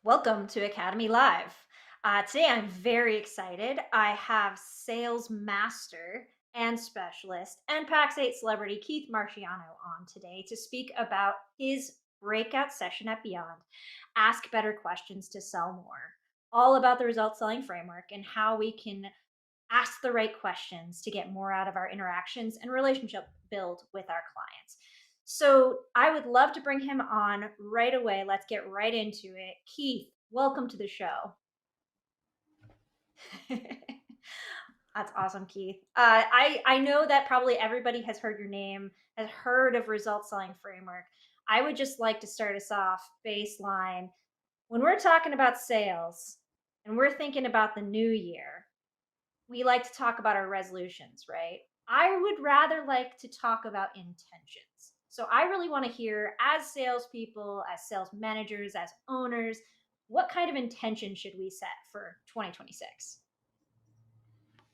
Welcome to Academy Live. Today I'm very excited. I have sales master and specialist and Pax8 celebrity Keith Marchiano on today to speak about his breakout session at Beyond Ask Better Questions to Sell More. All about the result selling framework and how we can ask the right questions to get more out of our interactions and relationship build with our clients. So I would love to bring him on right away. Let's get right into it. Keith, welcome to the show. That's awesome, Keith. I know that probably everybody has heard your name, has heard of result selling framework. I would just like to start us off baseline. When we're talking about sales and we're thinking about the new year, we like to talk about our resolutions, right? I would rather like to talk about intentions. So I really want to hear, as salespeople, as sales managers, as owners, what kind of intention should we set for 2026?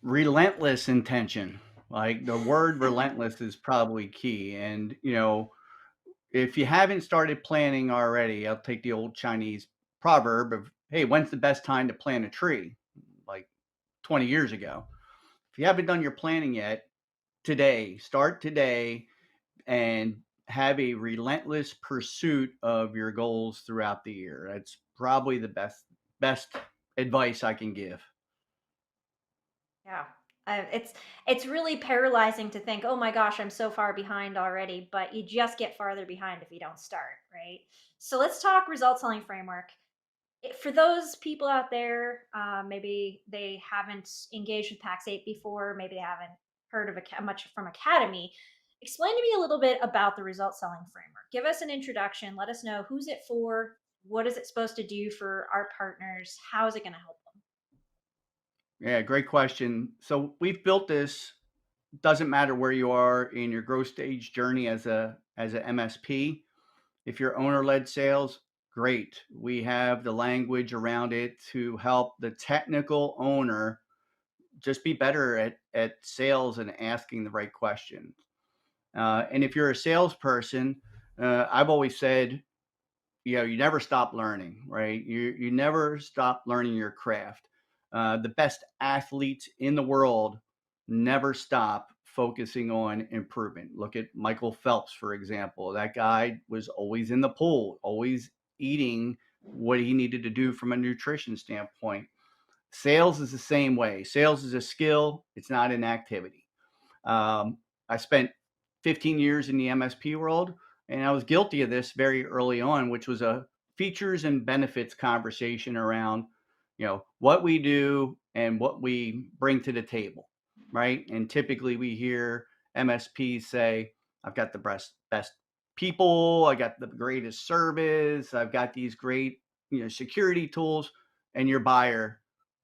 Relentless intention. Like the word relentless is probably key. And, if you haven't started planning already, I'll take the old Chinese proverb of, hey, when's the best time to plant a tree? Like 20 years ago. If you haven't done your planning yet, today, start today and have a relentless pursuit of your goals throughout the year. That's probably the best advice I can give. Yeah. It's really paralyzing to think, oh my gosh, I'm so far behind already, but you just get farther behind if you don't start, right? So let's talk result selling framework. For those people out there, maybe they haven't engaged with Pax8 before, maybe they haven't heard of much from Academy. Explain to me a little bit about the result selling framework. Give us an introduction. Let us know who's it for, what is it supposed to do for our partners, how is it going to help them? Yeah, great question. So we've built this. Doesn't matter where you are in your growth stage journey as a MSP. If you're owner-led sales, great. We have the language around it to help the technical owner just be better at sales and asking the right questions. And if you're a salesperson, I've always said, you never stop learning, right? You never stop learning your craft. The best athletes in the world never stop focusing on improvement. Look at Michael Phelps, for example. That guy was always in the pool, always eating what he needed to do from a nutrition standpoint. Sales is the same way. Sales is a skill, it's not an activity. I spent 15 years in the MSP world, and I was guilty of this very early on, which was a features and benefits conversation around, what we do and what we bring to the table, right? And typically we hear MSPs say, I've got the best people, I got the greatest service, I've got these great, security tools, and your buyer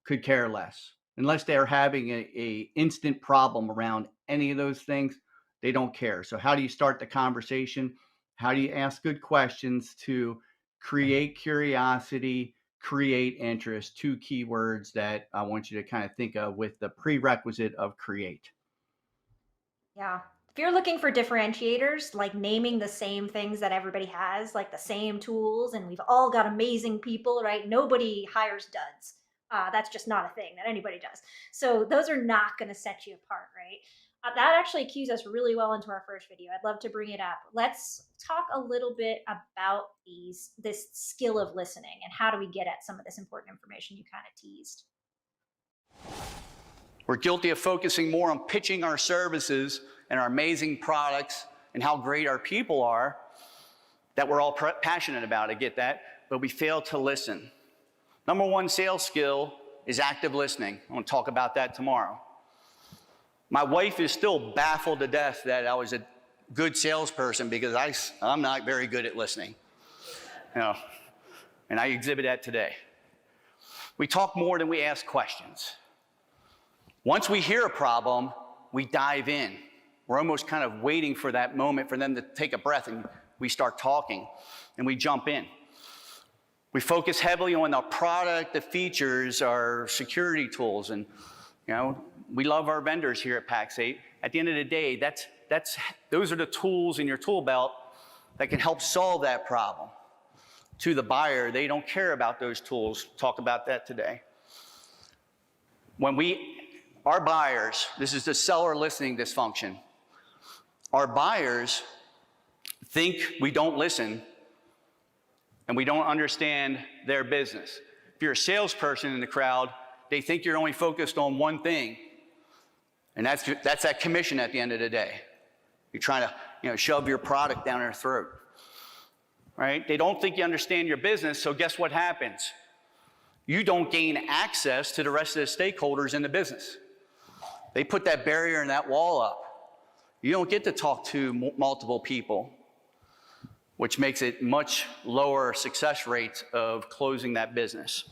could care less. Unless they're having a instant problem around any of those things, they don't care. So how do you start the conversation? How do you ask good questions to create curiosity, create interest? Two keywords that I want you to kind of think of with the prerequisite of create. Yeah. If you're looking for differentiators, like naming the same things that everybody has, like the same tools, and we've all got amazing people, right? Nobody hires duds. That's just not a thing that anybody does. So those are not going to set you apart, right? That actually cues us really well into our first video. I'd love to bring it up. Let's talk a little bit about this skill of listening and how do we get at some of this important information you kind of teased. We're guilty of focusing more on pitching our services and our amazing products and how great our people are, that we're all passionate about. I get that, but we fail to listen. Number one sales skill is active listening. I want to talk about that tomorrow. My wife is still baffled to death that I was a good salesperson because I'm not very good at listening. And I exhibit that today. We talk more than we ask questions. Once we hear a problem, we dive in. We're almost kind of waiting for that moment for them to take a breath, and we start talking, and we jump in. We focus heavily on the product, the features, our security tools, and we love our vendors here at Pax8. At the end of the day, those are the tools in your tool belt that can help solve that problem. to the buyer, they don't care about those tools. Talk about that today. Our buyers, this is the seller listening dysfunction. Our buyers think we don't listen and we don't understand their business. If you're a salesperson in the crowd, they think you're only focused on one thing, and that's that commission at the end of the day. You're trying to shove your product down their throat, right? They don't think you understand your business, so guess what happens? You don't gain access to the rest of the stakeholders in the business. They put that barrier and that wall up. You don't get to talk to multiple people, which makes it much lower success rates of closing that business.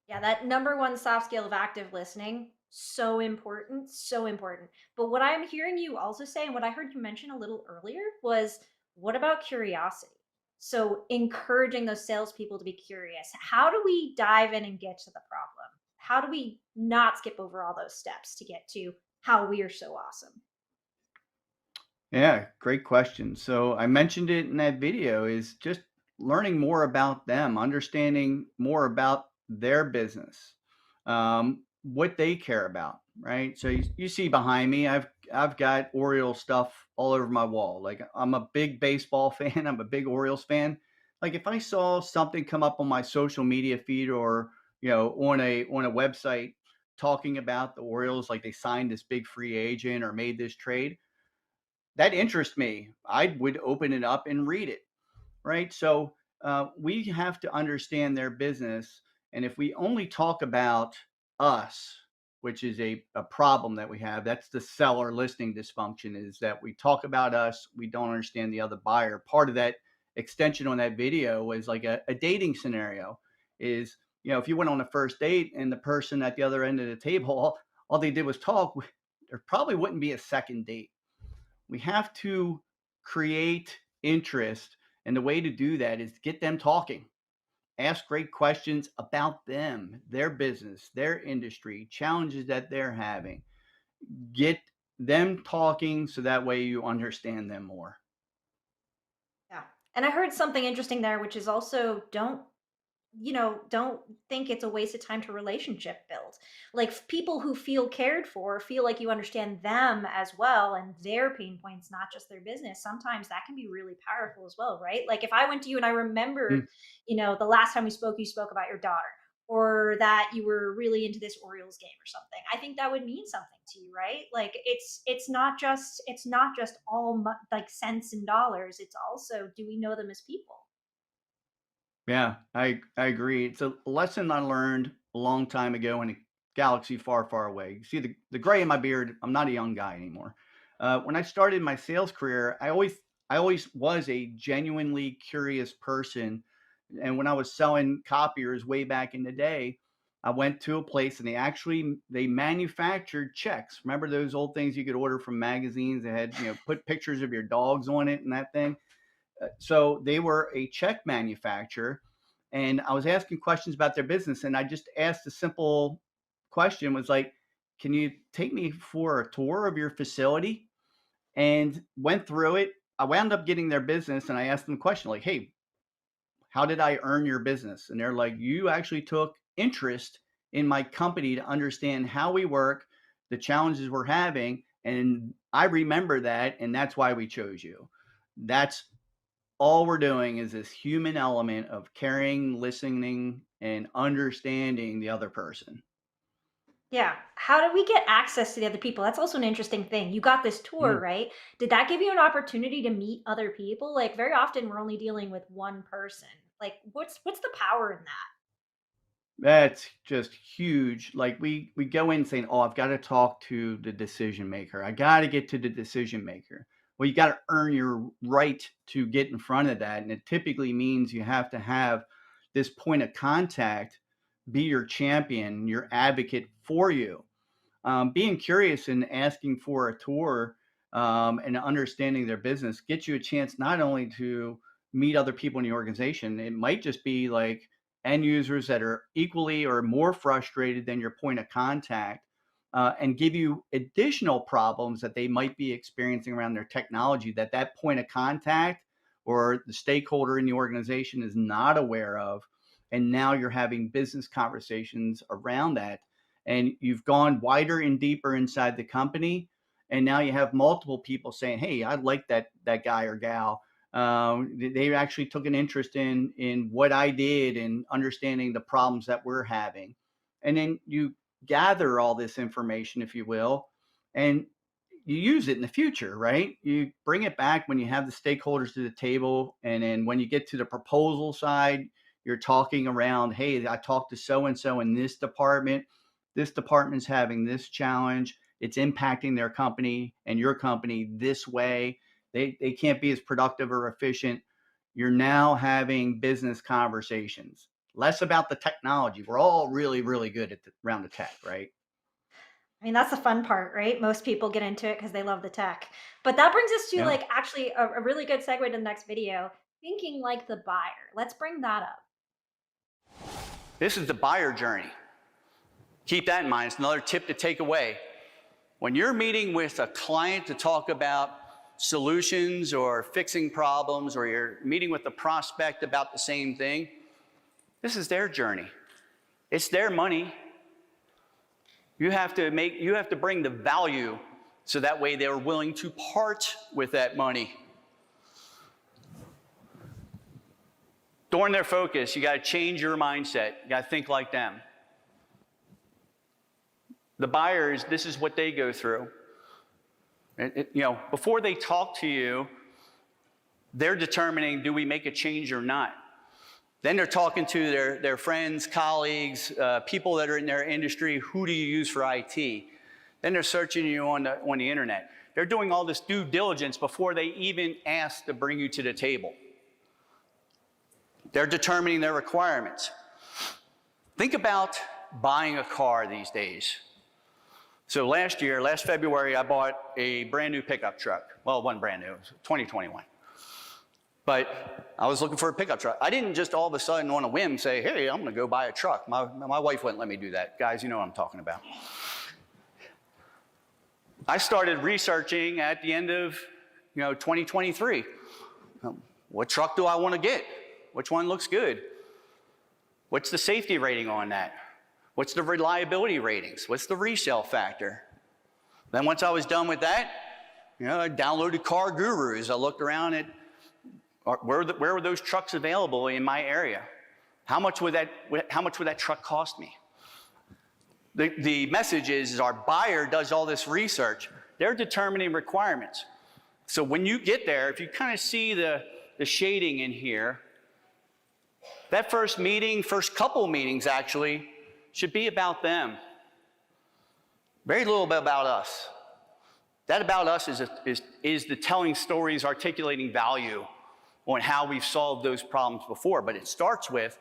Yeah, that number one soft skill of active listening, so important, so important. But what I'm hearing you also say, and what I heard you mention a little earlier, was what about curiosity? So encouraging those salespeople to be curious. How do we dive in and get to the problem? How do we not skip over all those steps to get to how we are so awesome? Yeah, great question. So I mentioned it in that video is just learning more about them, understanding more about their business, what they care about, right? So you see behind me, I've got Oriole stuff all over my wall. Like I'm a big baseball fan, I'm a big Orioles fan. Like if I saw something come up on my social media feed or on a website talking about the Orioles, like they signed this big free agent or made this trade, that interests me. I would open it up and read it, right? So we have to understand their business. And if we only talk about us, which is a problem that we have, that's the seller listening dysfunction, is that we talk about us, we don't understand the other buyer. Part of that extension on that video was like a dating scenario is, if you went on a first date and the person at the other end of the table, all they did was talk, there probably wouldn't be a second date. We have to create interest. And the way to do that is get them talking. Ask great questions about them, their business, their industry, challenges that they're having. Get them talking so that way you understand them more. Yeah. And I heard something interesting there, which is also don't think it's a waste of time to relationship build. Like people who feel cared for feel like you understand them as well and their pain points, not just their business. Sometimes that can be really powerful as well, right? Like if I went to you and I remembered, Mm, the last time we spoke, you spoke about your daughter or that you were really into this Orioles game or something. I think that would mean something to you, right? Like it's not just all like cents and dollars. It's also, do we know them as people? yeah, I agree. It's a lesson I learned a long time ago in a galaxy far, far away. You see the gray in my beard. I'm not a young guy anymore. When I started my sales career, I always was a genuinely curious person. And when I was selling copiers way back in the day, I went to a place and they manufactured checks. Remember those old things you could order from magazines that had, put pictures of your dogs on it and that thing? So they were a check manufacturer, and I was asking questions about their business, and I just asked a simple question, was like, can you take me for a tour of your facility? And went through it. I wound up getting their business, and I asked them a question like, hey, how did I earn your business? And they're like, you actually took interest in my company to understand how we work, the challenges we're having, and I remember that, and that's why we chose you. That's all we're doing, is this human element of caring, listening, and understanding the other person. Yeah. How do we get access to the other people? That's also an interesting thing. You got this tour, Mm. right? Did that give you an opportunity to meet other people? Like very often we're only dealing with one person. Like what's the power in that? That's just huge. Like we go in saying, "Oh, I've got to talk to the decision maker. I got to get to the decision maker." Well, you got to earn your right to get in front of that, and it typically means you have to have this point of contact be your champion, your advocate for you. Being curious and asking for a tour, and understanding their business gets you a chance not only to meet other people in the organization, it might just be like end users that are equally or more frustrated than your point of contact, and give you additional problems that they might be experiencing around their technology that point of contact or the stakeholder in the organization is not aware of. And now you're having business conversations around that. And you've gone wider and deeper inside the company. And now you have multiple people saying, hey, I like that guy or gal. They actually took an interest in what I did and understanding the problems that we're having. And then you gather all this information, if you will, and you use it in the future, right? You bring it back when you have the stakeholders to the table. And then when you get to the proposal side, you're talking around, hey, I talked to so-and-so in this department. This department's having this challenge. It's impacting their company and your company this way. They can't be as productive or efficient. You're now having business conversations, less about the technology. We're all really, really good around the tech, right? I mean, that's the fun part, right? Most people get into it because they love the tech. But that brings us to Yeah. like actually a really good segue to the next video, thinking like the buyer. Let's bring that up. This is the buyer journey. Keep that in mind. It's another tip to take away. When you're meeting with a client to talk about solutions or fixing problems, or you're meeting with a prospect about the same thing, this is their journey. It's their money. You have to bring the value so that way they're willing to part with that money. During their focus, you got to change your mindset. You got to think like them. The buyers, this is what they go through. Before they talk to you, they're determining, do we make a change or not? Then they're talking to their friends, colleagues, people that are in their industry. Who do you use for IT? Then they're searching you on the internet. They're doing all this due diligence before they even ask to bring you to the table. They're determining their requirements. Think about buying a car these days. So last February, I bought a brand new pickup truck. Well, it wasn't brand new, it was 2021. But I was looking for a pickup truck. I didn't just all of a sudden on a whim say, hey, I'm gonna go buy a truck. My wife wouldn't let me do that. Guys, you know what I'm talking about. I started researching at the end of 2023. What truck do I want to get? Which one looks good? What's the safety rating on that? What's the reliability ratings? What's the resale factor? Then once I was done with that, I downloaded Car Gurus. I looked around at where were those trucks available in my area? How much would that truck cost me? The message is our buyer does all this research. They're determining requirements. So when you get there, if you kind of see the shading in here, that first couple meetings actually, should be about them. Very little bit about us. That about us is the telling stories, articulating value on how we've solved those problems before. But it starts with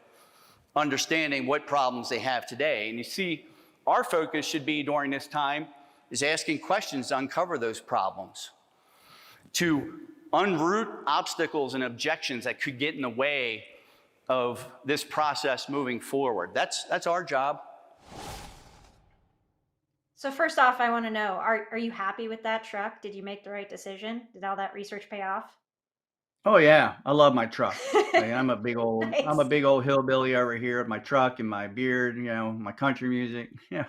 understanding what problems they have today. And you see, our focus should be during this time is asking questions to uncover those problems, to unroot obstacles and objections that could get in the way of this process moving forward. That's our job. So first off, I want to know, are you happy with that truck? Did you make the right decision? Did all that research pay off? Oh yeah, I love my truck. I'm a big old Nice. hillbilly over here with my truck and my beard, my country music. Yeah.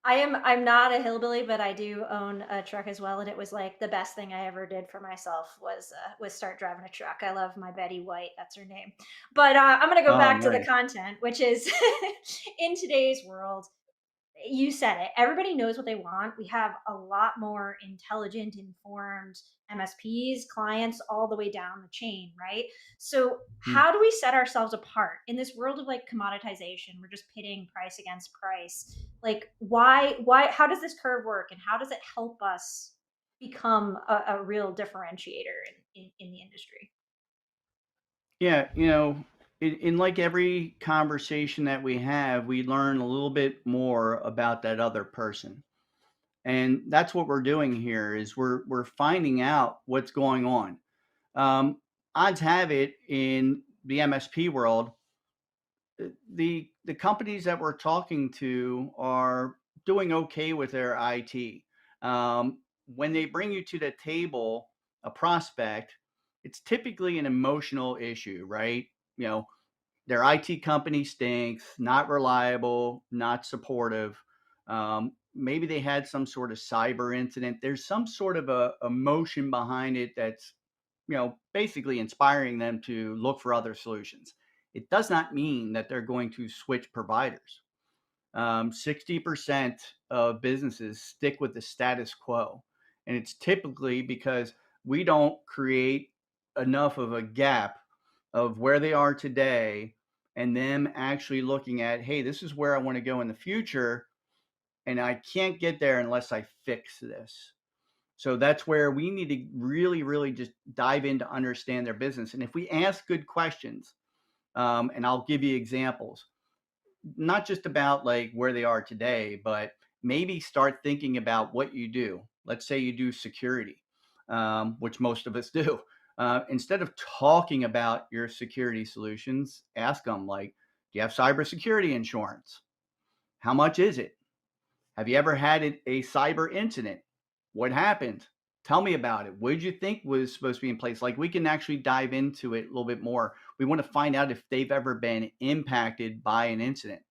I'm not a hillbilly, but I do own a truck as well, and it was like the best thing I ever did for myself was start driving a truck. I love my Betty White, that's her name. But I'm gonna go Oh, back to the nice. content, which is in today's world. You said it. Everybody knows what they want. We have a lot more intelligent, informed MSPs, clients, all the way down the chain, right? So, Hmm. how do we set ourselves apart in this world of like commoditization? We're just pitting price against price. Like, how does this curve work, and how does it help us become a real differentiator in the industry? Yeah, in like every conversation that we have, we learn a little bit more about that other person. And that's what we're doing here is we're finding out what's going on. Um, Odds have it in the MSP world, the companies that we're talking to are doing okay with their IT. When they bring you to the table, a prospect, it's typically an emotional issue, right? You know, their IT company stinks, not reliable, not supportive. Maybe they had some sort of cyber incident. There's some sort of a emotion behind it that's, basically inspiring them to look for other solutions. It does not mean that they're going to switch providers. 60% of businesses stick with the status quo. And it's typically because we don't create enough of a gap of where they are today and them actually looking at, hey, this is where I want to go in the future. And I can't get there unless I fix this. So that's where we need to really, really just dive in to understand their business. And if we ask good questions, and I'll give you examples, not just about like where they are today, but maybe start thinking about what you do. Let's say you do security, which most of us do. Instead of talking about your security solutions, ask them like, do you have cybersecurity insurance? How much is it? Have you ever had a cyber incident? What happened? Tell me about it. What did you think was supposed to be in place? Like we can actually dive into it a little bit more. We want to find out if they've ever been impacted by an incident.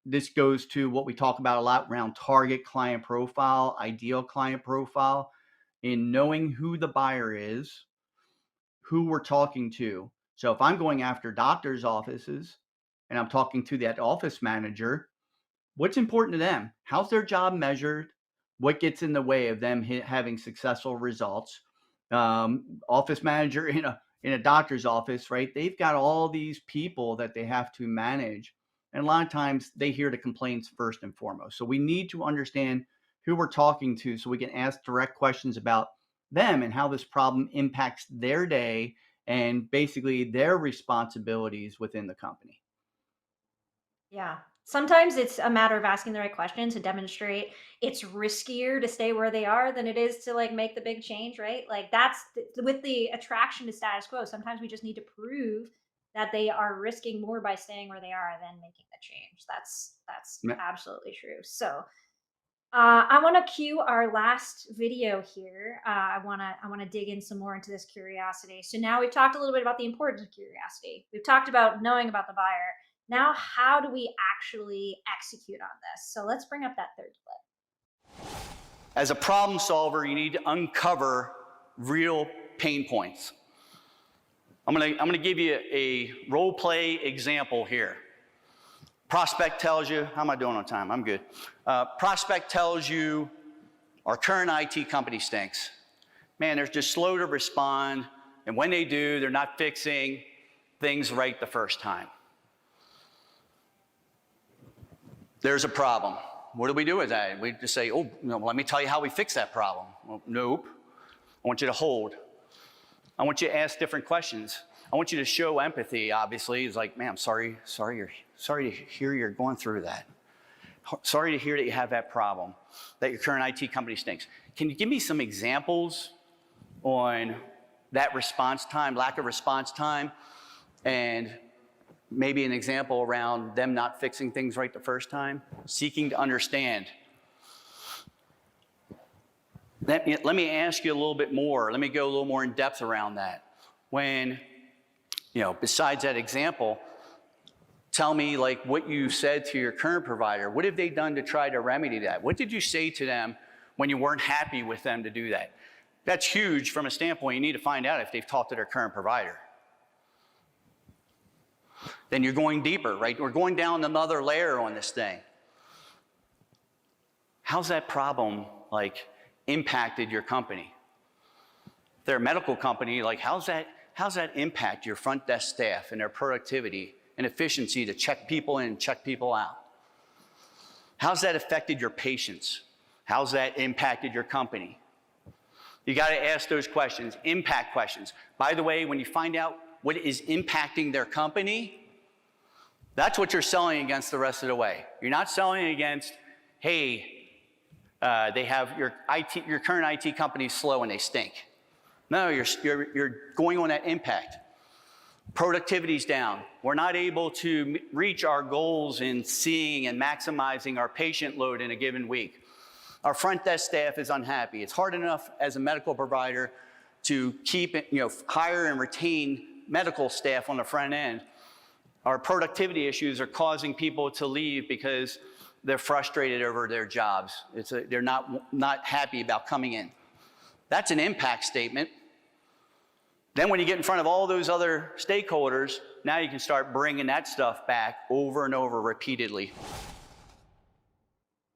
This goes to what we talk about a lot around target client profile, ideal client profile, in knowing who the buyer is, who we're talking to. So if I'm going after doctors' offices and I'm talking to that office manager, what's important to them? How's their job measured? What gets in the way of them having successful results? Office manager in a doctor's office, right? They've got all these people that they have to manage. And a lot of times they hear the complaints first and foremost. So we need to understand who we're talking to so we can ask direct questions about them and how this problem impacts their day and basically their responsibilities within the company. Yeah. Sometimes it's a matter of asking the right questions to demonstrate it's riskier to stay where they are than it is to like make the big change, right? Like with the attraction to status quo. Sometimes we just need to prove that they are risking more by staying where they are than making the change. That's Ma- absolutely true. So I want to cue our last video here. I want to dig in some more into this curiosity. So now we've talked a little bit about the importance of curiosity. We've talked about knowing about the buyer. Now, how do we actually execute on this? So let's bring up that third clip. As a problem solver, you need to uncover real pain points. I'm gonna give you a role play example here. Prospect tells you, how am I doing on time? I'm good. Prospect tells you our current IT company stinks. Man, they're just slow to respond, and when they do, they're not fixing things right the first time. There's a problem. What do we do with that? We just say, oh, let me tell you how we fix that problem. Well, nope. I want you to hold. I want you to ask different questions. I want you to show empathy, obviously. It's like, man, I'm sorry to hear you're going through that. Sorry to hear that you have that problem, that your current IT company stinks. Can you give me some examples on that response time, lack of response time, and maybe an example around them not fixing things right the first time? Seeking to understand. Let me ask you a little bit more. Let me go a little more in depth around that. When, besides that example, tell me like what you said to your current provider. What have they done to try to remedy that? What did you say to them when you weren't happy with them to do that? That's huge from a standpoint. You need to find out if they've talked to their current provider. Then you're going deeper, right? We're going down another layer on this thing. How's that problem like impacted your company? If they're a medical company, like how's that impact your front desk staff and their productivity and efficiency to check people in and check people out? How's that affected your patients? How's that impacted your company? You got to ask those questions, impact questions. By the way, when you find out what is impacting their company, that's what you're selling against the rest of the way. You're not selling against, hey, they have your current IT company's slow and they stink. No, you're going on that impact. Productivity's down. We're not able to reach our goals in seeing and maximizing our patient load in a given week. Our front desk staff is unhappy. It's hard enough as a medical provider to keep, hire and retain medical staff on the front end. Our productivity issues are causing people to leave because they're frustrated over their jobs. They're not happy about coming in. That's an impact statement. Then when you get in front of all those other stakeholders, now you can start bringing that stuff back over and over repeatedly.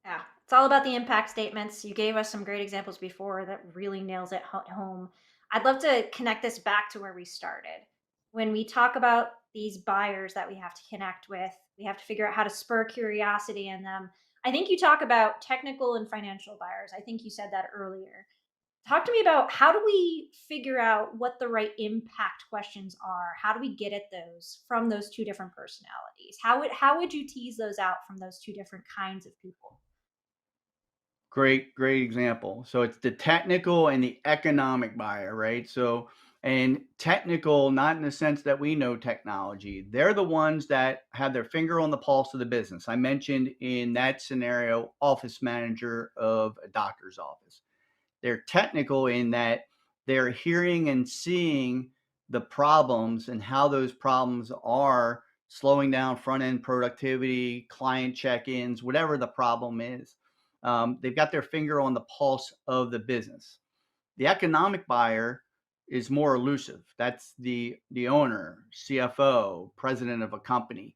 Yeah, it's all about the impact statements. You gave us some great examples before that really nails it home. I'd love to connect this back to where we started. When we talk about these buyers that we have to connect with, we have to figure out how to spur curiosity in them. I think you talk about technical and financial buyers. I think you said that earlier. Talk to me about how do we figure out what the right impact questions are? How do we get at those from those two different personalities? How would you tease those out from those two different kinds of people? Great example. So it's the technical and the economic buyer, right? So, and technical, not in the sense that we know technology. They're the ones that have their finger on the pulse of the business. I mentioned in that scenario, office manager of a doctor's office. They're technical in that they're hearing and seeing the problems and how those problems are slowing down front end productivity, client check-ins, whatever the problem is. They've got their finger on the pulse of the business. The economic buyer is more elusive. That's the owner, CFO, president of a company.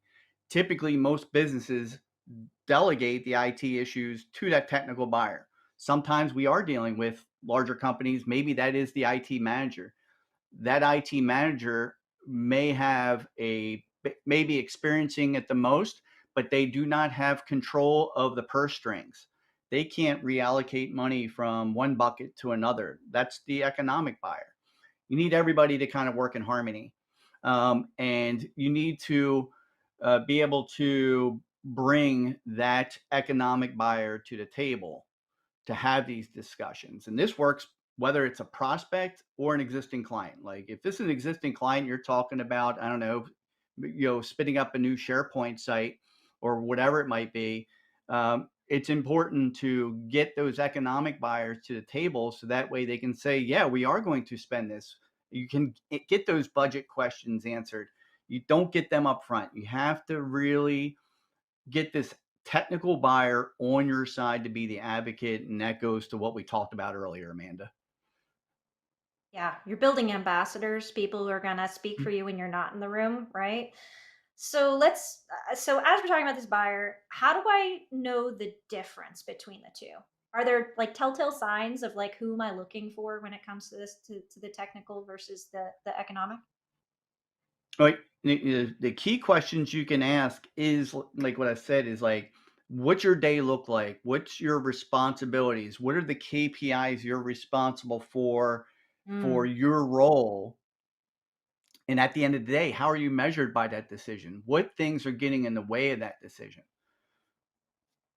Typically, most businesses delegate the IT issues to that technical buyer. Sometimes we are dealing with larger companies. Maybe that is the IT manager. That IT manager may be experiencing it the most, but they do not have control of the purse strings. They can't reallocate money from one bucket to another. That's the economic buyer. You need everybody to kind of work in harmony. And you need to be able to bring that economic buyer to the table to have these discussions. And this works whether it's a prospect or an existing client. Like if this is an existing client, you're talking about, I don't know, spinning up a new SharePoint site or whatever it might be. It's important to get those economic buyers to the table so that way they can say, yeah, we are going to spend this. You can get those budget questions answered. You don't get them up front. You have to really get this technical buyer on your side to be the advocate. And that goes to what we talked about earlier, Amanda. Yeah, you're building ambassadors, people who are going to speak for you when you're not in the room, right? So as we're talking about this buyer, how do I know the difference between the two? Are there like telltale signs of like who am I looking for when it comes to this to the technical versus the economic? Right. The key questions you can ask is like what I said is like, what's your day look like? What's your responsibilities? What are the KPIs you're responsible for Mm, your role? And at the end of the day, how are you measured by that decision? What things are getting in the way of that decision?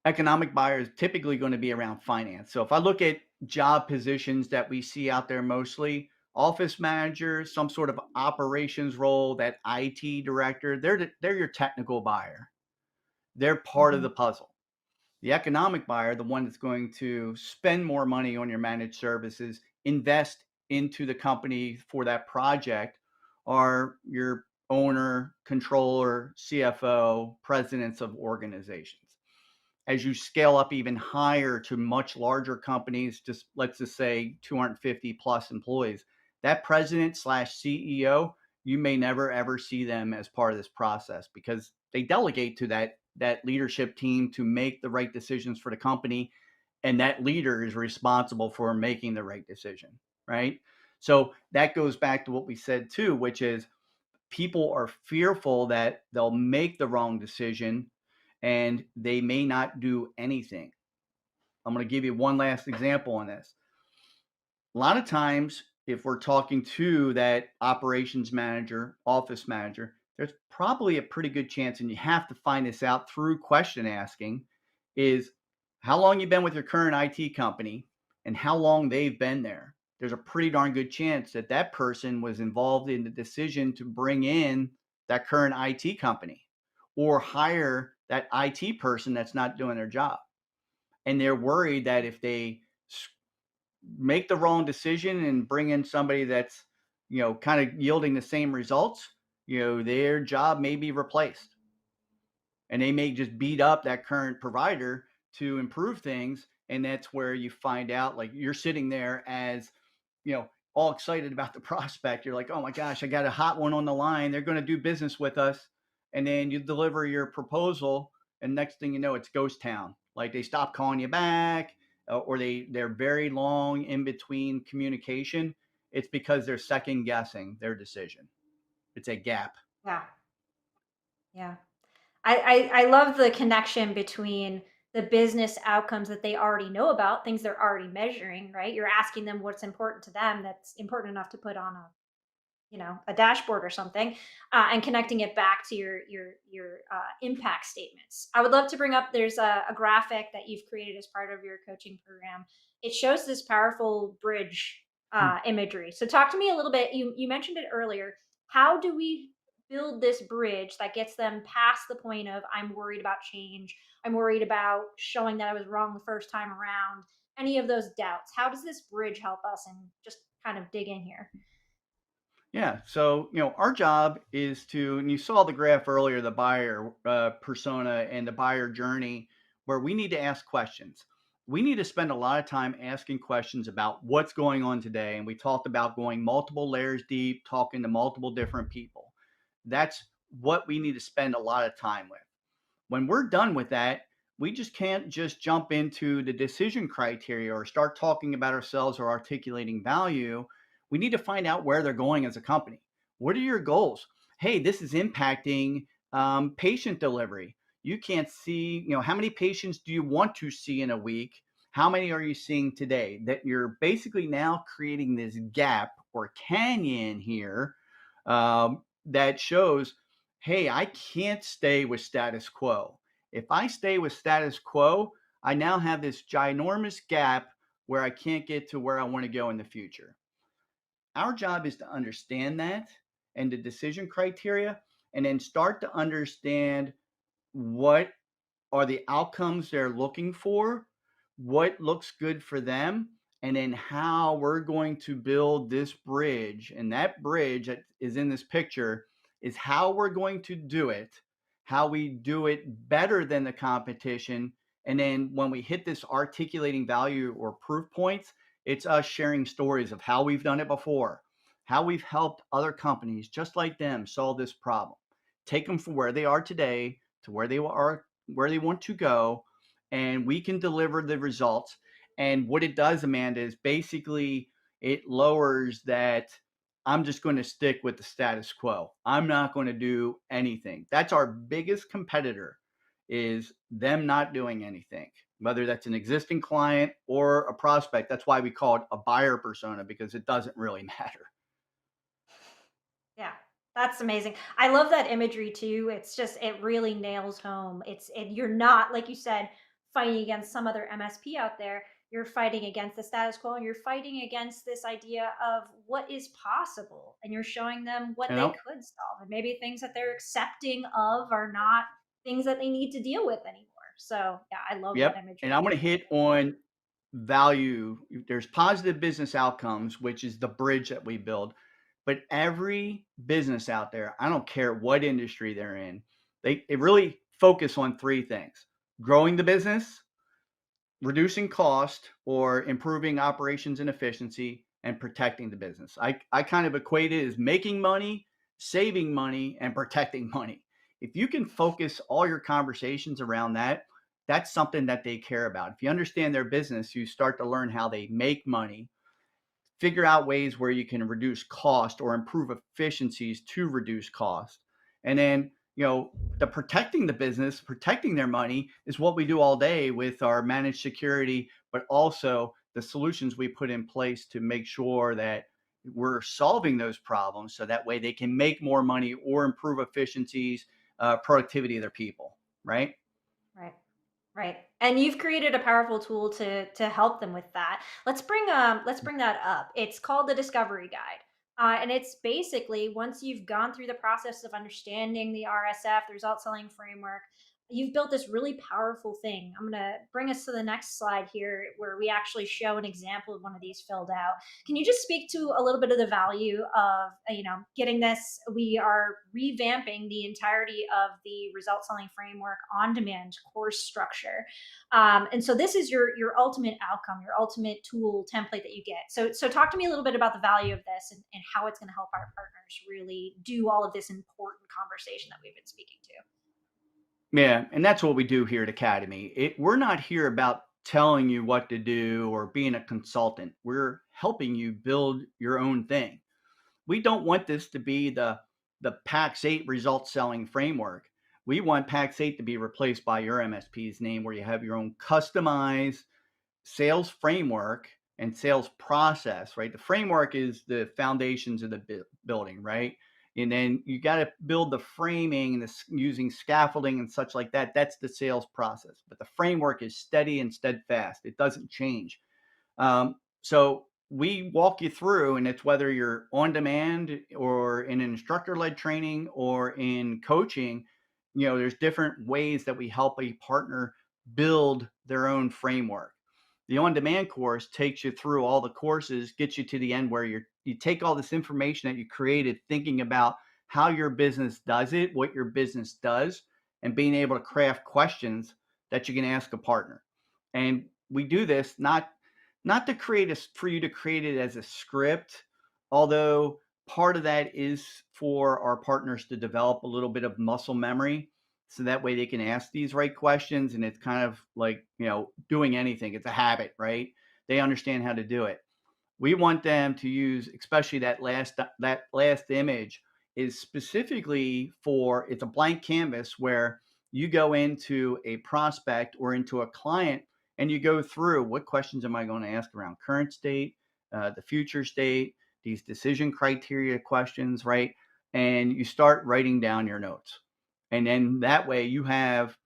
Economic buyer is typically going to be around finance. So if I look at job positions that we see out there, mostly office manager, some sort of operations role, that IT director, they're your technical buyer. They're part of mhm. the puzzle. The economic buyer, the one that's going to spend more money on your managed services, invest into the company for that project, are your owner, controller, CFO, presidents of organizations. As you scale up even higher to much larger companies, just let's just say 250 plus employees, that president slash CEO, you may never ever see them as part of this process because they delegate to that leadership team to make the right decisions for the company, and that leader is responsible for making the right decision, right? So that goes back to what we said too, which is people are fearful that they'll make the wrong decision and they may not do anything. I'm going to give you one last example on this. A lot of times, if we're talking to that operations manager, office manager, there's probably a pretty good chance, and you have to find this out through question asking, is how long you've been with your current IT company and how long they've been there. There's a pretty darn good chance that that person was involved in the decision to bring in that current IT company or hire that IT person that's not doing their job. And they're worried that if they make the wrong decision and bring in somebody that's, kind of yielding the same results, their job may be replaced, and they may just beat up that current provider to improve things. And that's where you find out, like, you're sitting there as, all excited about the prospect. You're like, oh my gosh, I got a hot one on the line. They're going to do business with us. And then you deliver your proposal, and next thing you know, it's ghost town. Like, they stop calling you back, or they're very long in between communication. It's because they're second guessing their decision. It's a gap. Yeah. Yeah. I love the connection between the business outcomes that they already know about, things they're already measuring, right? You're asking them what's important to them that's important enough to put on a, a dashboard or something, and connecting it back to your impact statements. I would love to bring up, there's a graphic that you've created as part of your coaching program. It shows this powerful bridge imagery. So talk to me a little bit. You mentioned it earlier. How do we build this bridge that gets them past the point of, I'm worried about change, I'm worried about showing that I was wrong the first time around, any of those doubts? How does this bridge help us? And just kind of dig in here. Yeah. So, our job is to, and you saw the graph earlier, the buyer persona and the buyer journey, where we need to ask questions. We need to spend a lot of time asking questions about what's going on today. And we talked about going multiple layers deep, talking to multiple different people. That's what we need to spend a lot of time with. When we're done with that, we just can't just jump into the decision criteria or start talking about ourselves or articulating value. We need to find out where they're going as a company. What are your goals? Hey, this is impacting patient delivery. You can't see, how many patients do you want to see in a week? How many are you seeing today? That you're basically now creating this gap or canyon here, that shows, hey, I can't stay with status quo. If I stay with status quo, I now have this ginormous gap where I can't get to where I want to go in the future. Our job is to understand that and the decision criteria, and then start to understand what are the outcomes they're looking for, what looks good for them, and then how we're going to build this bridge. And that bridge that is in this picture is how we're going to do it, how we do it better than the competition. And then when we hit this articulating value or proof points, it's us sharing stories of how we've done it before, how we've helped other companies just like them solve this problem, take them from where they are today to where they want to go, and we can deliver the results. And what it does, Amanda, is basically it lowers that I'm just going to stick with the status quo. I'm not going to do anything. That's our biggest competitor, is them not doing anything, whether that's an existing client or a prospect. That's why we call it a buyer persona, because it doesn't really matter. Yeah, that's amazing. I love that imagery too. It's just, it really nails home. You're not, like you said, fighting against some other MSP out there. You're fighting against the status quo, and you're fighting against this idea of what is possible. And you're showing them what You they know? could solve. And maybe things that they're accepting of are not things that they need to deal with anymore. So yeah, I love that Yep. And I'm imagery. going to hit on value. There's positive business outcomes, which is the bridge that we build. But every business out there, I don't care what industry they're in, they really focus on three things: growing the business, reducing cost or improving operations and efficiency, and protecting the business. I kind of equate it as making money, saving money, and protecting money. If you can focus all your conversations around that, that's something that they care about. If you understand their business, you start to learn how they make money, figure out ways where you can reduce cost or improve efficiencies to reduce cost. And then, the protecting the business, protecting their money is what we do all day with our managed security, but also the solutions we put in place to make sure that we're solving those problems so that way they can make more money or improve efficiencies, productivity of their people, right? Right. Right. And you've created a powerful tool to help them with that. Let's bring that up. It's called the Discovery Guide. And it's basically, once you've gone through the process of understanding the RSF, the result selling framework, you've built this really powerful thing. I'm going to bring us to the next slide here where we actually show an example of one of these filled out. Can you just speak to a little bit of the value of, getting this? We are revamping the entirety of the result selling framework on demand course structure. And so this is your ultimate outcome, your ultimate tool template that you get. So talk to me a little bit about the value of this and how it's going to help our partners really do all of this important conversation that we've been speaking to. Yeah, and that's what we do here at Academy. We're not here about telling you what to do or being a consultant. We're helping you build your own thing. We don't want this to be the Pax8 result selling framework. We want Pax8 to be replaced by your MSP's name, where you have your own customized sales framework and sales process, right? The framework is the foundations of the building, right? And then you got to build the framing and using scaffolding and such like that. That's the sales process. But the framework is steady and steadfast. It doesn't change. So we walk you through, and it's whether you're on demand or in an instructor-led training or in coaching, there's different ways that we help a partner build their own framework. The on-demand course takes you through all the courses, gets you to the end where you take all this information that you created, thinking about how your business does it, what your business does, and being able to craft questions that you can ask a partner. And we do this not to create for you to create it as a script, although part of that is for our partners to develop a little bit of muscle memory so that way they can ask these right questions. And it's kind of like, doing anything. It's a habit, right? They understand how to do it. We want them to use, especially that last image is specifically it's a blank canvas where you go into a prospect or into a client and you go through, what questions am I going to ask around current state, the future state, these decision criteria questions, right? And you start writing down your notes. And then that way you have,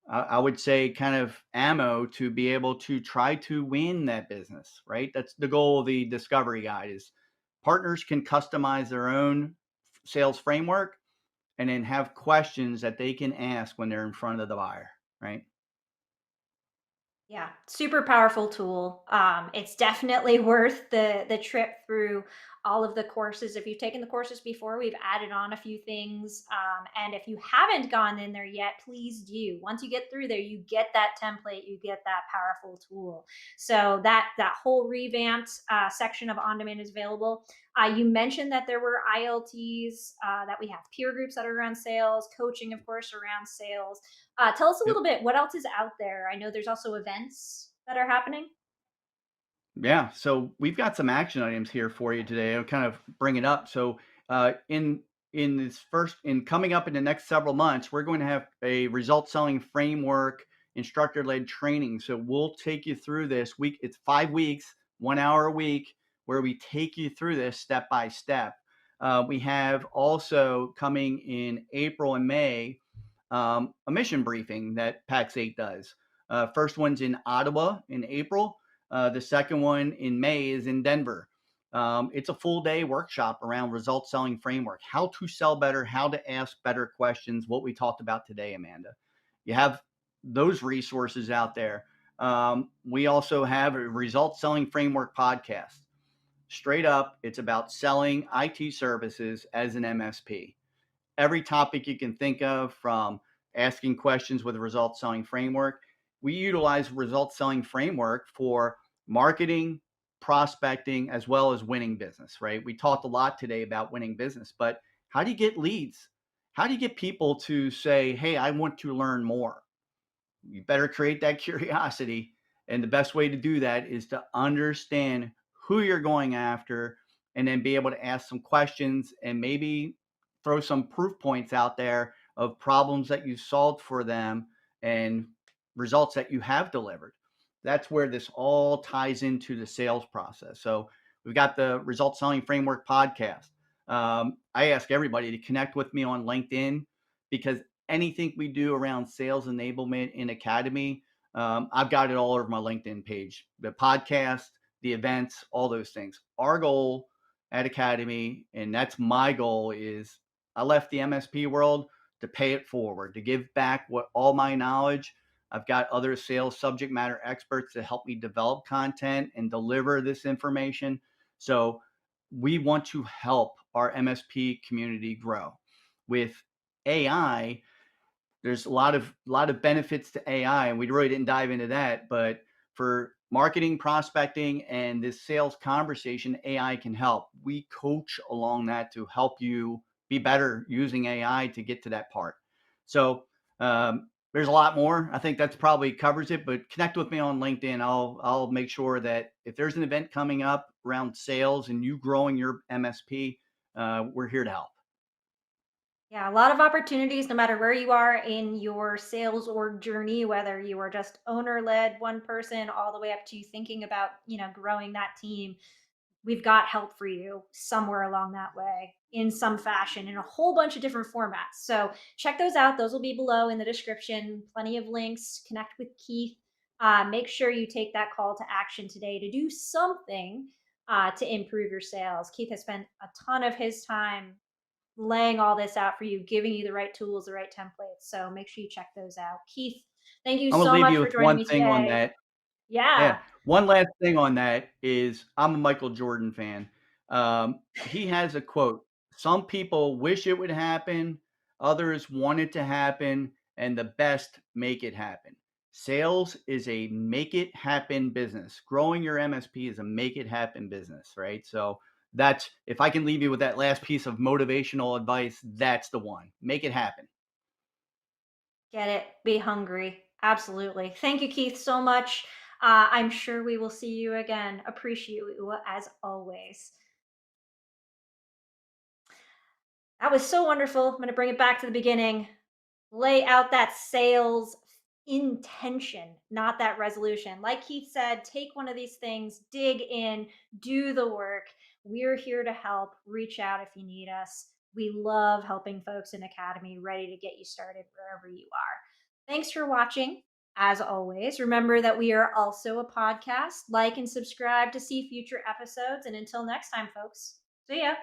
I would say, kind of ammo to be able to try to win that business, right? That's the goal of the discovery guide, is partners can customize their own sales framework and then have questions that they can ask when they're in front of the buyer, right? Yeah, super powerful tool. It's definitely worth the trip through all of the courses. If you've taken the courses before, we've added on a few things. And if you haven't gone in there yet, please do. Once you get through there, you get that template, you get that powerful tool. So that whole revamped section of on demand is available. You mentioned that there were ILTs, that we have peer groups that are around sales, coaching, of course, around sales. Tell us a Yep. little bit, what else is out there? I know there's also events that are happening. Yeah, so we've got some action items here for you today. I'll kind of bring it up. So, in coming up in the next several months, we're going to have a result selling framework instructor led training. So we'll take you through this week. It's 5 weeks, 1 hour a week, where we take you through this step by step. We have also coming in April and May a mission briefing that Pax8 does. First one's in Ottawa in April. The second one in May is in Denver. It's a full day workshop around result selling framework, how to sell better, how to ask better questions, what we talked about today, Amanda. You have those resources out there. We also have a result selling framework podcast. Straight up, it's about selling IT services as an MSP. Every topic you can think of, from asking questions with a result selling framework. We utilize result selling framework for marketing, prospecting, as well as winning business, right? We talked a lot today about winning business, but how do you get leads? How do you get people to say, hey, I want to learn more? You better create that curiosity. And the best way to do that is to understand who you're going after and then be able to ask some questions and maybe throw some proof points out there of problems that you solved for them and results that you have delivered. That's where this all ties into the sales process. So we've got the Result Selling Framework podcast. I ask everybody to connect with me on LinkedIn, because anything we do around sales enablement in Academy, I've got it all over my LinkedIn page, the podcast, the events, all those things. Our goal at Academy, and that's my goal, is I left the MSP world to pay it forward, to give back what all my knowledge. I've got other sales subject matter experts to help me develop content and deliver this information. So we want to help our MSP community grow. With AI, there's a lot of benefits to AI, and we really didn't dive into that. But for marketing, prospecting, and this sales conversation, AI can help. We coach along that to help you be better using AI to get to that part. So there's a lot more. I think that's probably covers it. But connect with me on LinkedIn. I'll make sure that if there's an event coming up around sales and you growing your MSP, we're here to help. Yeah, a lot of opportunities no matter where you are in your sales org journey, whether you are just owner led one person all the way up to thinking about, growing that team. We've got help for you somewhere along that way in some fashion in a whole bunch of different formats. So check those out. Those will be below in the description. Plenty of links. Connect with Keith. Make sure you take that call to action today to do something to improve your sales. Keith has spent a ton of his time laying all this out for you, giving you the right tools, the right templates. So make sure you check those out. Keith, thank you I'm gonna so leave much you for with joining one me thing on today. that. Yeah. Yeah. One last thing on that is I'm a Michael Jordan fan. He has a quote: "Some people wish it would happen, others want it to happen, and the best make it happen." Sales is a make it happen business. Growing your MSP is a make it happen business, right? So that's, if I can leave you with that last piece of motivational advice, that's the one. Make it happen. Get it. Be hungry. Absolutely. Thank you, Keith, so much. I'm sure we will see you again. Appreciate you as always. That was so wonderful. I'm going to bring it back to the beginning. Lay out that sales intention, not that resolution. Like Keith said, take one of these things, dig in, do the work. We're here to help. Reach out if you need us. We love helping folks in Academy, ready to get you started wherever you are. Thanks for watching. As always, remember that we are also a podcast. Like and subscribe to see future episodes. And until next time, folks, see ya.